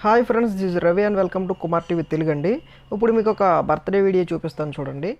Hi friends, this is Ravi and welcome to Kumar TV Telugu అండి. ఇప్పుడు మీకు ఒక బర్త్డే వీడియో చూపిస్తాను చూడండి.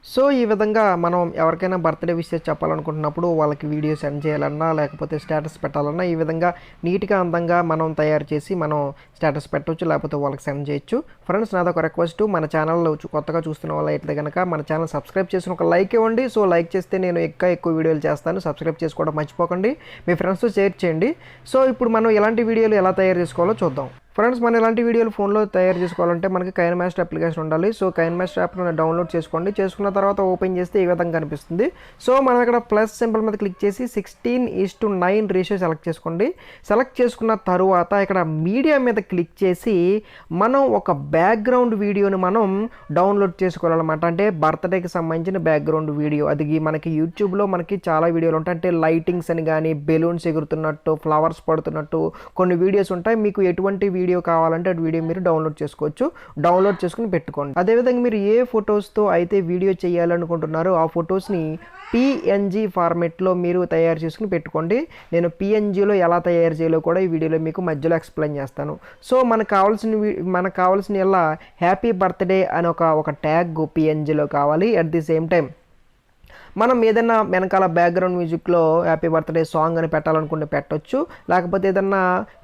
సో ఈ విధంగా మనం ఎవరికైనా బర్త్డే విషెస్ చెప్పాలనుకుంటున్నప్పుడు వాళ్ళకి వీడియో సెండ్ చేయాలన్నా లేకపోతే స్టేటస్ పెట్టాలన్నా ఈ విధంగా నీట్గా అందంగా మనం తయారు చేసి మనం స్టేటస్ పెట్టవచ్చు, లేకపోతే వాళ్ళకి సెండ్ చేయొచ్చు. ఫ్రెండ్స్, నాదొక రిక్వెస్ట్, మన ఛానల్లో కొత్తగా చూస్తున్న వాళ్ళు అయితే కనుక మన ఛానల్ సబ్స్క్రైబ్ చేసిన ఒక లైక్ ఇవ్వండి. సో లైక్ చేస్తే నేను ఎక్కువ వీడియోలు చేస్తాను. సబ్స్క్రైబ్ చేసుకోవడం మర్చిపోకండి, మీ ఫ్రెండ్స్తో షేర్ చేయండి. సో ఇప్పుడు మనం ఇలాంటి వీడియోలు ఎలా తయారు చేసుకోవాలో చూద్దాం. ఫ్రెండ్స్, మనం ఇలాంటి వీడియోలు ఫోన్లో తయారు చేసుకోవాలంటే మనకి కైన్మాస్టర్ అప్లికేషన్ ఉండాలి. సో కైన్మాస్టర్ యాప్ను డౌన్లోడ్ చేసుకోండి. చేసుకున్న తర్వాత ఓపెన్ చేస్తే ఈ విధంగా కనిపిస్తుంది. సో మనం ఇక్కడ ప్లస్ సింబల్ మీద క్లిక్ చేసి 16:9 రేషియో సెలెక్ట్ చేసుకోండి. సెలెక్ట్ చేసుకున్న తర్వాత ఇక్కడ మీడియా మీద క్లిక్ చేసి మనం ఒక బ్యాక్గ్రౌండ్ వీడియోని మనం డౌన్లోడ్ చేసుకోవాలన్నమాట. అంటే బర్త్డేకి సంబంధించిన బ్యాక్గ్రౌండ్ వీడియో. అది మనకి యూట్యూబ్లో మనకి చాలా వీడియోలు ఉంటాయి. అంటే లైటింగ్స్ అని కానీ, బెలూన్స్ ఎగురుతున్నట్టు, ఫ్లవర్స్ పడుతున్నట్టు కొన్ని వీడియోస్ ఉంటాయి. మీకు ఎటువంటి వీడియో కావాలంటే అటు వీడియో మీరు డౌన్లోడ్ చేసుకోవచ్చు. డౌన్లోడ్ చేసుకుని పెట్టుకోండి. అదేవిధంగా మీరు ఏ ఫొటోస్తో అయితే వీడియో చేయాలనుకుంటున్నారో ఆ ఫొటోస్ని పిఎన్జీ ఫార్మెట్లో మీరు తయారు చేసుకుని పెట్టుకోండి. నేను పిఎన్జీలో ఎలా తయారు చేయాలో కూడా ఈ వీడియోలో మీకు మధ్యలో ఎక్స్ప్లెయిన్ చేస్తాను. సో మనకు కావాల్సిన ఎలా హ్యాపీ బర్త్డే అని ఒక ట్యాగ్ పిఎన్జీలో కావాలి. అట్ ది సేమ్ టైం మనం ఏదైనా వెనకాల బ్యాక్గ్రౌండ్ మ్యూజిక్లో హ్యాపీ బర్త్డే సాంగ్ అని పెట్టాలనుకుంటే పెట్టవచ్చు. లేకపోతే ఏదన్నా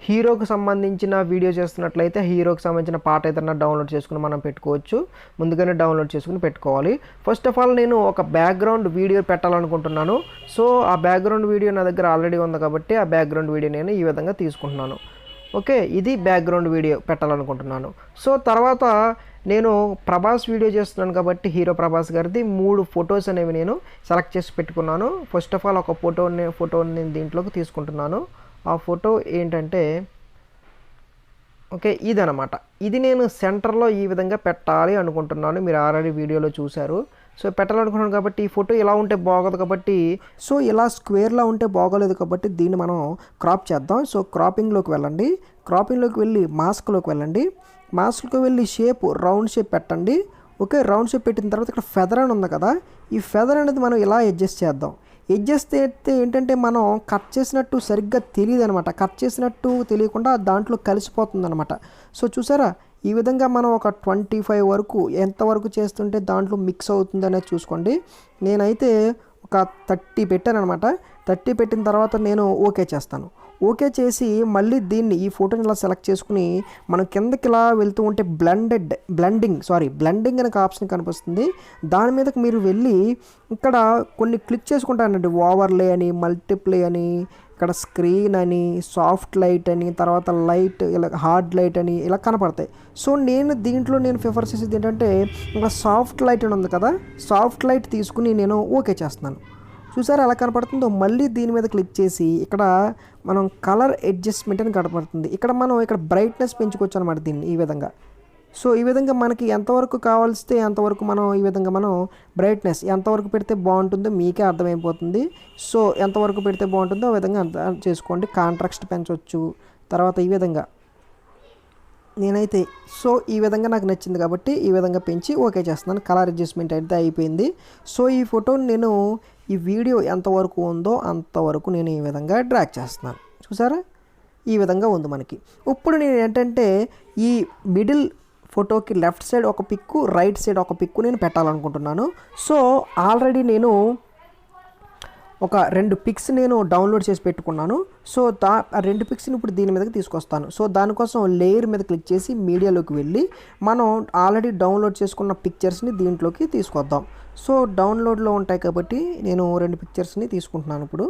హీరోకి సంబంధించిన వీడియో చేస్తున్నట్లయితే హీరోకి సంబంధించిన పాట ఏదైనా డౌన్లోడ్ చేసుకుని మనం పెట్టుకోవచ్చు. ముందుగానే డౌన్లోడ్ చేసుకుని పెట్టుకోవాలి. ఫస్ట్ ఆఫ్ ఆల్ నేను ఒక బ్యాక్గ్రౌండ్ వీడియో పెట్టాలనుకుంటున్నాను. సో ఆ బ్యాక్గ్రౌండ్ వీడియో నా దగ్గర ఆల్రెడీ ఉంది కాబట్టి ఆ బ్యాక్గ్రౌండ్ వీడియో నేను ఈ విధంగా తీసుకుంటున్నాను. ఓకే, ఇది బ్యాక్గ్రౌండ్ వీడియో పెట్టాలనుకుంటున్నాను. సో తర్వాత నేను ప్రభాస్ వీడియో చేస్తున్నాను కాబట్టి హీరో ప్రభాస్ గారిది 3 ఫొటోస్ అనేవి నేను సెలెక్ట్ చేసి పెట్టుకున్నాను. ఫస్ట్ ఆఫ్ ఆల్ ఒక ఫోటోని నేను దీంట్లోకి తీసుకుంటున్నాను. ఆ ఫోటో ఏంటంటే ఓకే ఇదనమాట. ఇది నేను సెంటర్లో ఈ విధంగా పెట్టాలి అనుకుంటున్నాను. మీరు ఆల్రెడీ వీడియోలో చూశారు. సో పెట్టాలనుకుంటున్నాను కాబట్టి ఈ ఫోటో ఇలా ఉంటే బాగోదు కాబట్టి, సో ఇలా స్క్వేర్లా ఉంటే బాగోలేదు కాబట్టి దీన్ని మనం క్రాప్ చేద్దాం. సో క్రాపింగ్లోకి వెళ్ళండి. క్రాపింగ్లోకి వెళ్ళి మాస్క్లోకి వెళ్ళండి. మాస్క్లోకి వెళ్ళి రౌండ్ షేప్ పెట్టండి. ఓకే, రౌండ్ షేప్ పెట్టిన తర్వాత ఇక్కడ ఫెదర్ అని ఉంది కదా, ఈ ఫెదర్ అనేది మనం ఇలా అడ్జస్ట్ చేద్దాం. అడ్జస్ట్ చేస్తే ఏంటంటే మనం కట్ చేసినట్టు సరిగ్గా తెలియదు అనమాట. కట్ చేసినట్టు తెలియకుండా దాంట్లో కలిసిపోతుంది అనమాట. సో చూసారా, ఈ విధంగా మనం ఒక 25 వరకు ఎంతవరకు చేస్తుంటే దాంట్లో మిక్స్ అవుతుంది అనేది చూసుకోండి. నేనైతే ఒక 30 పెట్టాను అనమాట. 30 పెట్టిన తర్వాత నేను ఓకే చేస్తాను. ఓకే చేసి మళ్ళీ ఈ ఫోటోని ఇలా సెలెక్ట్ చేసుకుని మనం కిందకి ఇలా వెళ్తూ ఉంటే బ్లెండింగ్ అనే ఆప్షన్ కనిపిస్తుంది. దాని మీదకి మీరు వెళ్ళి ఇక్కడ కొన్ని క్లిక్ చేసుకుంటానండి. ఓవర్లే అని, మల్టిప్లే అని, ఇక్కడ స్క్రీన్ అని, సాఫ్ట్ లైట్ అని, తర్వాత లైట్ ఇలా హార్డ్ లైట్ అని ఇలా కనపడతాయి. సో దీంట్లో నేను ప్రిఫర్ చేసేది ఏంటంటే ఇంకా సాఫ్ట్ లైట్ అని ఉంది కదా, సాఫ్ట్ లైట్ తీసుకుని నేను ఓకే చేస్తున్నాను. చూసారా ఎలా కనపడుతుందో. మళ్ళీ దీని మీద క్లిక్ చేసి ఇక్కడ మనం కలర్ అడ్జస్ట్మెంట్ అని కనపడుతుంది. ఇక్కడ బ్రైట్నెస్ పెంచుకోవచ్చు అనమాట దీన్ని ఈ విధంగా. సో ఈ విధంగా మనకి ఎంతవరకు కావాల్సితే అంతవరకు ఈ విధంగా మనం బ్రైట్నెస్ ఎంతవరకు పెడితే బాగుంటుందో మీకే అర్థమైపోతుంది. సో ఎంతవరకు పెడితే బాగుంటుందో ఆ విధంగా చేసుకోండి. కాంట్రాస్ట్ పెంచవచ్చు. తర్వాత ఈ విధంగా నేనైతే ఈ విధంగా నాకు నచ్చింది కాబట్టి ఈ విధంగా పెంచి ఓకే చేస్తున్నాను. కలర్ అడ్జస్ట్మెంట్ అయితే అయిపోయింది. సో ఈ ఫోటోని నేను ఈ వీడియో ఎంతవరకు ఉందో అంతవరకు నేను ఈ విధంగా డ్రాగ్ చేస్తున్నాను. చూసారా, ఈ విధంగా ఉంది మనకి. ఇప్పుడు నేను ఏంటంటే ఈ మిడిల్ ఫోటోకి లెఫ్ట్ సైడ్ ఒక పిక్కు, రైట్ సైడ్ ఒక పిక్కు నేను పెట్టాలనుకుంటున్నాను. సో ఆల్రెడీ నేను ఒక 2 పిక్స్ నేను డౌన్లోడ్ చేసి పెట్టుకున్నాను. సో ఆ 2 పిక్స్ని ఇప్పుడు దీని మీదకి తీసుకొస్తాను. సో దానికోసం లేయర్ మీద క్లిక్ చేసి మీడియాలోకి వెళ్ళి మనం ఆల్రెడీ డౌన్లోడ్ చేసుకున్న పిక్చర్స్ని దీంట్లోకి తీసుకొద్దాం. సో డౌన్లోడ్లో ఉంటాయి కాబట్టి నేను 2 పిక్చర్స్ని తీసుకుంటున్నాను ఇప్పుడు.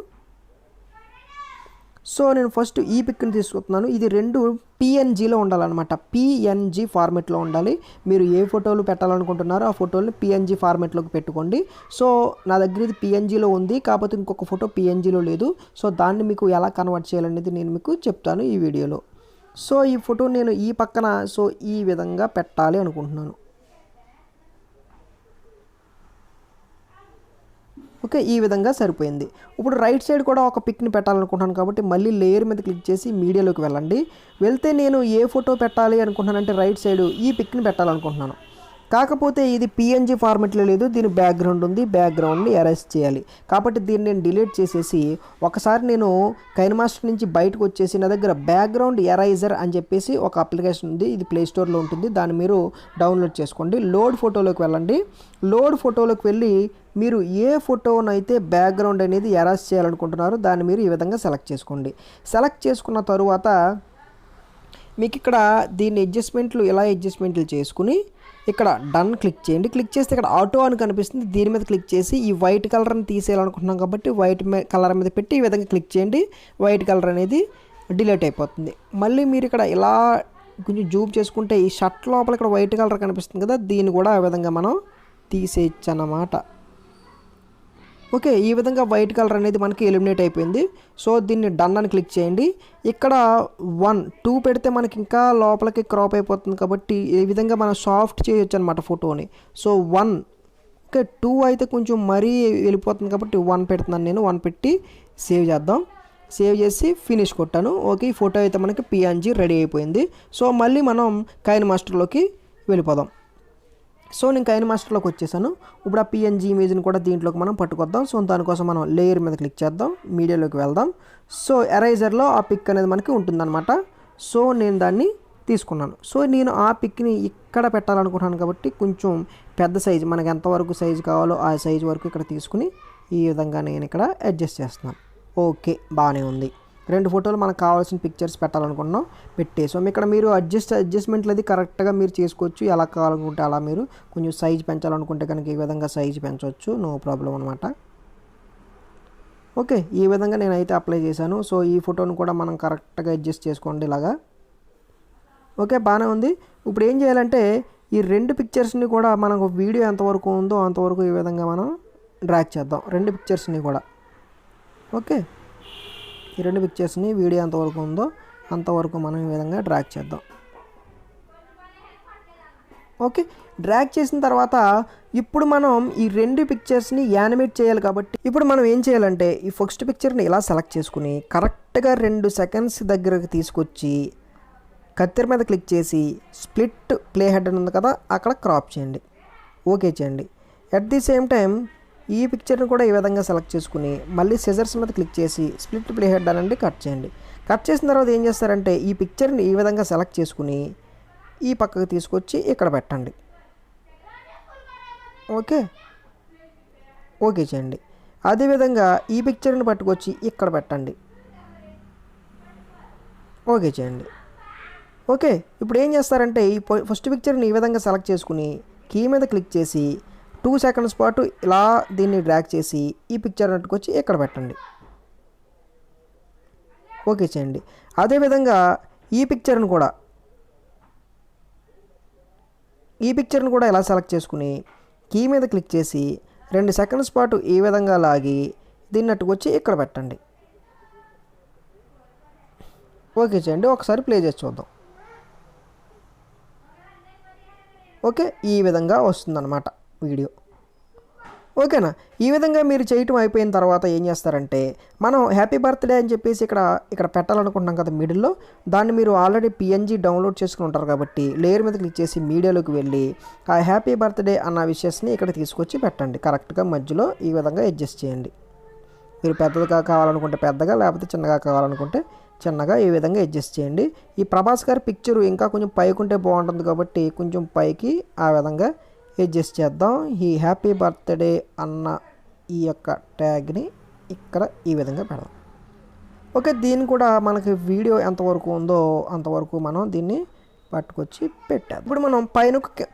సో నేను ఫస్ట్ ఈ పిక్ని తీసుకుంటున్నాను. ఇది 2 పిఎన్జీలో ఉండాలన్నమాట. పిఎన్జీ ఫార్మెట్లో ఉండాలి. మీరు ఏ ఫోటోలు పెట్టాలనుకుంటున్నారో ఆ ఫోటోని పిఎన్జీ ఫార్మెట్లోకి పెట్టుకోండి. సో నా దగ్గర ఇది పిఎన్జీలో ఉంది, కాకపోతే ఇంకొక ఫోటో పిఎన్జీలో లేదు. సో దాన్ని మీకు ఎలా కన్వర్ట్ చేయాలనేది నేను మీకు చెప్తాను ఈ వీడియోలో. సో ఈ ఫోటో నేను ఈ పక్కన ఈ విధంగా పెట్టాలి అనుకుంటున్నాను. ఓకే, ఈ విధంగా సరిపోయింది. ఇప్పుడు రైట్ సైడ్ కూడా ఒక పిక్ని పెట్టాలనుకుంటున్నాను కాబట్టి మళ్ళీ లేయర్ మీద క్లిక్ చేసి మీడియాలోకి వెళ్ళండి. వెళ్తే నేను ఏ ఫోటో పెట్టాలి అనుకుంటున్నానంటే రైట్ సైడ్ ఈ పిక్ని పెట్టాలనుకుంటున్నాను. కాకపోతే ఇది పిఎన్జీ ఫార్మెట్లో లేదు, దీని బ్యాక్గ్రౌండ్ ఉంది, బ్యాక్గ్రౌండ్ని ఎరేజ్ చేయాలి. కాబట్టి దీన్ని నేను డిలీట్ చేసేసి ఒకసారి నేను కైన్మాస్టర్ నుంచి బయటకు వచ్చేసి నా దగ్గర బ్యాక్గ్రౌండ్ ఎరైజర్ అని చెప్పేసి ఒక అప్లికేషన్ ఉంది, ఇది ప్లే స్టోర్లో ఉంటుంది, దాన్ని మీరు డౌన్లోడ్ చేసుకోండి. లోడ్ ఫోటోలోకి వెళ్ళండి. లోడ్ ఫోటోలోకి వెళ్ళి మీరు ఏ ఫోటోనైతే బ్యాక్గ్రౌండ్ అనేది ఎరేజ్ చేయాలనుకుంటున్నారో దాన్ని మీరు ఈ విధంగా సెలెక్ట్ చేసుకోండి. సెలెక్ట్ చేసుకున్న తరువాత మీకు ఇక్కడ దీన్ని అడ్జస్ట్మెంట్లు చేసుకుని ఇక్కడ డన్ క్లిక్ చేయండి. క్లిక్ చేస్తే ఇక్కడ ఆటో అని కనిపిస్తుంది, దీని మీద క్లిక్ చేసి ఈ వైట్ కలర్ని తీసేయాలనుకుంటున్నాం కాబట్టి వైట్ కలర్ మీద పెట్టి ఈ విధంగా క్లిక్ చేయండి. వైట్ కలర్ అనేది డిలీట్ అయిపోతుంది. మళ్ళీ మీరు ఇక్కడ ఇలా కొంచెం జూమ్ చేసుకుంటే ఈ షర్ట్ లోపల ఇక్కడ వైట్ కలర్ కనిపిస్తుంది కదా, దీన్ని కూడా ఆ విధంగా మనం తీసేయచ్చు అన్నమాట. ఓకే, ఈ విధంగా వైట్ కలర్ అనేది మనకి ఎలిమినేట్ అయిపోయింది. సో దీన్ని డన్ అని క్లిక్ చేయండి. ఇక్కడ 1, 2 పెడితే మనకి ఇంకా లోపలికి క్రాప్ అయిపోతుంది కాబట్టి ఈ విధంగా మనం సాఫ్ట్ చేయొచ్చు అనమాట ఫోటోని. సో 1, ఓకే, 2 అయితే కొంచెం మరీ వెళ్ళిపోతుంది కాబట్టి 1 పెడుతున్నాను నేను. 1 పెట్టి సేవ్ చేద్దాం. సేవ్ చేసి ఫినిష్ కొట్టాను. ఓకే, ఈ ఫోటో అయితే మనకి పిఎన్జీ రెడీ అయిపోయింది. సో మళ్ళీ మనం కైన్మాస్టర్లోకి వెళ్ళిపోదాం. సో నేను కైన్మాస్టర్లోకి వచ్చేసాను. ఇప్పుడు ఆ పిఎన్జీ ఇమేజ్ని కూడా దీంట్లోకి మనం పట్టుకొద్దాం. సో దానికోసం మనం లేయర్ మీద క్లిక్ చేద్దాం, మీడియాలోకి వెళ్దాం. సో ఎరైజర్లో ఆ పిక్ అనేది మనకి ఉంటుందన్నమాట. సో నేను దాన్ని తీసుకున్నాను. సో నేను ఆ పిక్ని ఇక్కడ పెట్టాలనుకుంటున్నాను కాబట్టి కొంచెం పెద్ద సైజు, మనకి ఎంతవరకు సైజు కావాలో ఆ సైజు వరకు ఇక్కడ తీసుకుని ఈ విధంగా నేను ఇక్కడ అడ్జస్ట్ చేస్తున్నాను. ఓకే, బాగానే ఉంది. 2 ఫోటోలు మనకు కావాల్సిన పిక్చర్స్ పెట్టాలనుకున్నాం, పెట్టేసాం. ఇక్కడ మీరు అడ్జస్ట్మెంట్లు అది కరెక్ట్గా మీరు చేసుకోవచ్చు. ఎలా కావాలనుకుంటే అలా మీరు కొంచెం సైజు పెంచాలనుకుంటే కనుక ఈ విధంగా సైజు పెంచవచ్చు, నో ప్రాబ్లం అనమాట. ఓకే, ఈ విధంగా నేనైతే అప్లై చేశాను. సో ఈ ఫోటోను కూడా మనం కరెక్ట్గా అడ్జస్ట్ చేసుకోండి ఇలాగా. ఓకే, బాగానే ఉంది. ఇప్పుడు ఏం చేయాలంటే ఈ 2 పిక్చర్స్ని కూడా మనకు వీడియో ఎంతవరకు ఉందో అంతవరకు ఈ విధంగా మనం డ్రాగ్ చేద్దాం. 2 పిక్చర్స్ని కూడా. ఓకే, ఈ 2 పిక్చర్స్ని వీడియో ఎంతవరకు ఉందో అంతవరకు మనం ఈ విధంగా డ్రాగ్ చేద్దాం. ఓకే, డ్రాగ్ చేసిన తర్వాత ఇప్పుడు మనం ఈ 2 పిక్చర్స్ని యానిమేట్ చేయాలి కాబట్టి ఇప్పుడు మనం ఏం చేయాలంటే ఈ ఫస్ట్ పిక్చర్ని ఇలా సెలెక్ట్ చేసుకుని కరెక్ట్గా 2 సెకండ్స్ దగ్గరకు తీసుకొచ్చి కత్తెర మీద క్లిక్ చేసి స్ప్లిట్ ప్లే హెడ్ అని ఉంది కదా, అక్కడ క్రాప్ చేయండి. ఓకే చేయండి. అట్ ది సేమ్ టైం ఈ పిక్చర్ని కూడా ఈ విధంగా సెలెక్ట్ చేసుకుని మళ్ళీ సిజర్స్ మీద క్లిక్ చేసి స్ప్లిట్ ప్లే హెడ్ అనండి కట్ చేయండి. కట్ చేసిన తర్వాత ఏం చేస్తారంటే ఈ పిక్చర్ని ఈ విధంగా సెలెక్ట్ చేసుకుని ఈ పక్కకు తీసుకొచ్చి ఇక్కడ పెట్టండి. ఓకే, ఓకే చేయండి. అదేవిధంగా ఈ పిక్చర్ని పట్టుకొచ్చి ఇక్కడ పెట్టండి. ఓకే చేయండి. ఓకే, ఇప్పుడు ఏం చేస్తారంటే ఈ ఫస్ట్ పిక్చర్ని ఈ విధంగా సెలెక్ట్ చేసుకుని కీ మీద క్లిక్ చేసి 2 సెకండ్స్ పాటు ఇలా దీన్ని డ్రాగ్ చేసి ఈ పిక్చర్ పట్టుకొచ్చి ఇక్కడ పెట్టండి. ఓకే చేయండి. అదేవిధంగా ఈ పిక్చర్ని కూడా ఇలా సెలెక్ట్ చేసుకుని కీ మీద క్లిక్ చేసి 2 సెకండ్స్ పాటు ఈ విధంగా లాగి దీన్ని అట్టుకొచ్చి ఇక్కడ పెట్టండి. ఓకే చేయండి. ఒకసారి ప్లే చేసి చూద్దాం. ఓకే, ఈ విధంగా వస్తుందన్నమాట వీడియో. ఓకేనా, ఈ విధంగా మీరు చేయటం అయిపోయిన తర్వాత ఏం చేస్తారంటే మనం హ్యాపీ బర్త్డే అని చెప్పేసి ఇక్కడ పెట్టాలనుకుంటున్నాం కదా మిడిల్లో, దాన్ని మీరు ఆల్రెడీ పిఎన్జీ డౌన్లోడ్ చేసుకుని ఉంటారు కాబట్టి లేయర్ మీద క్లిక్ చేసి మీడియాలోకి వెళ్ళి ఆ హ్యాపీ బర్త్డే అన్న విషయాన్ని ఇక్కడ తీసుకొచ్చి పెట్టండి. కరెక్ట్గా మధ్యలో ఈ విధంగా అడ్జస్ట్ చేయండి. మీరు పెద్దగా కావాలనుకుంటే పెద్దగా, లేకపోతే చిన్నగా కావాలనుకుంటే చిన్నగా ఈ విధంగా అడ్జస్ట్ చేయండి. ఈ ప్రభాస్ గారి పిక్చరు ఇంకా కొంచెం పైకి ఉంటే బాగుంటుంది కాబట్టి కొంచెం పైకి ఆ విధంగా అడ్జస్ట్ చేద్దాం. ఈ హ్యాపీ బర్త్డే అన్న ఈ యొక్క ట్యాగ్ని ఇక్కడ ఈ విధంగా పెడదాం. ఓకే, దీన్ని కూడా మనకి వీడియో ఎంతవరకు ఉందో అంతవరకు మనం దీన్ని పట్టుకొచ్చి పెట్టాం. ఇప్పుడు మనం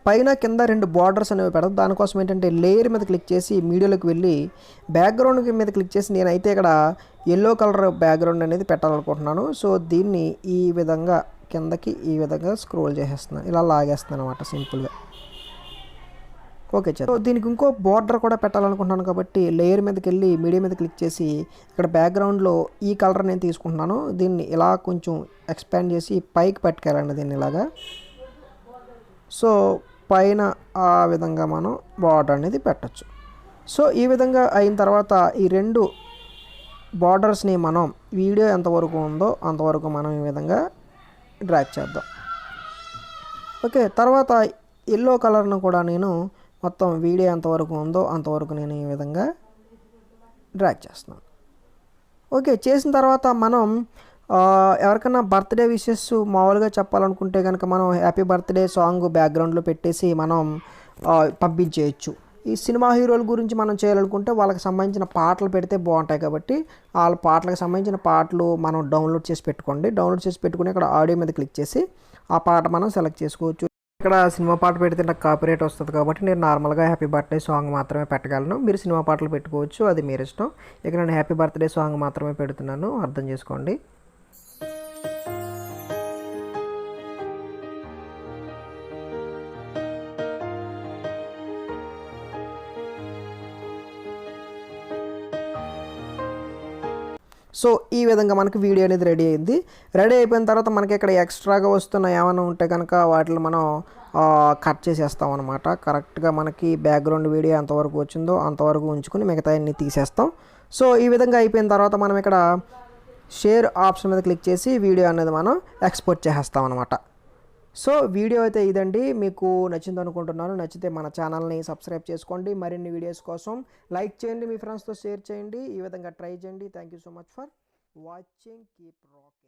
పైన కింద 2 బార్డర్స్ అనేవి పెడదాం. దానికోసం ఏంటంటే లేయర్ మీద క్లిక్ చేసి మీడియాలోకి వెళ్ళి బ్యాక్గ్రౌండ్ మీద క్లిక్ చేసి నేనైతే ఇక్కడ ఎల్లో కలర్ బ్యాక్గ్రౌండ్ అనేది పెట్టాలనుకుంటున్నాను. సో దీన్ని ఈ విధంగా కిందకి ఈ విధంగా స్క్రోల్ చేసేస్తున్నాను, ఇలా లాగేస్తున్నాను అనమాట సింపుల్గా. ఓకే, సో దీనికి ఇంకో బార్డర్ కూడా పెట్టాలనుకుంటున్నాను కాబట్టి లేయర్ మీదకి వెళ్ళి మీడియా మీద క్లిక్ చేసి ఇక్కడ బ్యాక్గ్రౌండ్లో ఈ కలర్ నేను తీసుకుంటున్నాను. దీన్ని ఇలా కొంచెం ఎక్స్పాండ్ చేసి పైకి పట్టుకెళ్ళండి దీన్ని ఇలాగా. సో పైన ఆ విధంగా మనం బార్డర్ అనేది పెట్టచ్చు. సో ఈ విధంగా అయిన తర్వాత ఈ 2 బార్డర్స్ని మనం వీడియో ఎంతవరకు ఉందో అంతవరకు మనం ఈ విధంగా డ్రాగ్ చేద్దాం. ఓకే, తర్వాత ఎల్లో కలర్ను కూడా నేను మొత్తం వీడియో ఎంతవరకు ఉందో అంతవరకు నేను ఈ విధంగా డ్రాగ్ చేస్తున్నాను. ఓకే, చేసిన తర్వాత మనం ఎవరికైనా బర్త్డే విషెస్ మామూలుగా చెప్పాలనుకుంటే కనుక మనం హ్యాపీ బర్త్డే సాంగ్ బ్యాక్గ్రౌండ్లో పెట్టేసి మనం పంపించేయచ్చు. ఈ సినిమా హీరోల గురించి మనం చేయాలనుకుంటే వాళ్ళకి సంబంధించిన పాటలు పెడితే బాగుంటాయి కాబట్టి వాళ్ళ పాటలకు సంబంధించిన పాటలు మనం డౌన్లోడ్ చేసి పెట్టుకోండి. డౌన్లోడ్ చేసి పెట్టుకుని ఇక్కడ ఆడియో మీద క్లిక్ చేసి ఆ పాట మనం సెలెక్ట్ చేసుకోవచ్చు. ఇక్కడ సినిమా పాట పెడితే నాకు కాపీరైట్ వస్తుంది కాబట్టి నేను నార్మల్గా హ్యాపీ బర్త్డే సాంగ్ మాత్రమే పెట్టగలను. మీరు సినిమా పాటలు పెట్టుకోవచ్చు, అది మీరు ఇష్టం. ఇక్కడ నేను హ్యాపీ బర్త్డే సాంగ్ మాత్రమే పెడుతున్నాను, అర్థం చేసుకోండి. సో ఈ విధంగా మనకి వీడియో అనేది రెడీ అయింది. రెడీ అయిపోయిన తర్వాత మనకి ఇక్కడ ఎక్స్ట్రాగా వస్తున్న ఏమైనా ఉంటే కనుక వాటిని మనం కట్ చేసేస్తాం అనమాట. కరెక్ట్గా మనకి బ్యాక్గ్రౌండ్ వీడియో ఎంతవరకు వచ్చిందో అంతవరకు ఉంచుకొని మిగతా అన్ని తీసేస్తాం. సో ఈ విధంగా అయిపోయిన తర్వాత మనం ఇక్కడ షేర్ ఆప్షన్ మీద క్లిక్ చేసి వీడియో అనేది మనం ఎక్స్పోర్ట్ చేసేస్తాం అనమాట. సో వీడియో అయితే ఇదండి, మీకు నచ్చింది అనుకుంటున్నాను. నచ్చితే మన ఛానల్ని సబ్స్క్రైబ్ చేసుకోండి. మరిన్ని వీడియోస్ కోసం లైక్ చేయండి, మీ ఫ్రెండ్స్తో షేర్ చేయండి. ఈ విధంగా ట్రై చేయండి. Thank you so much for watching. Keep rock.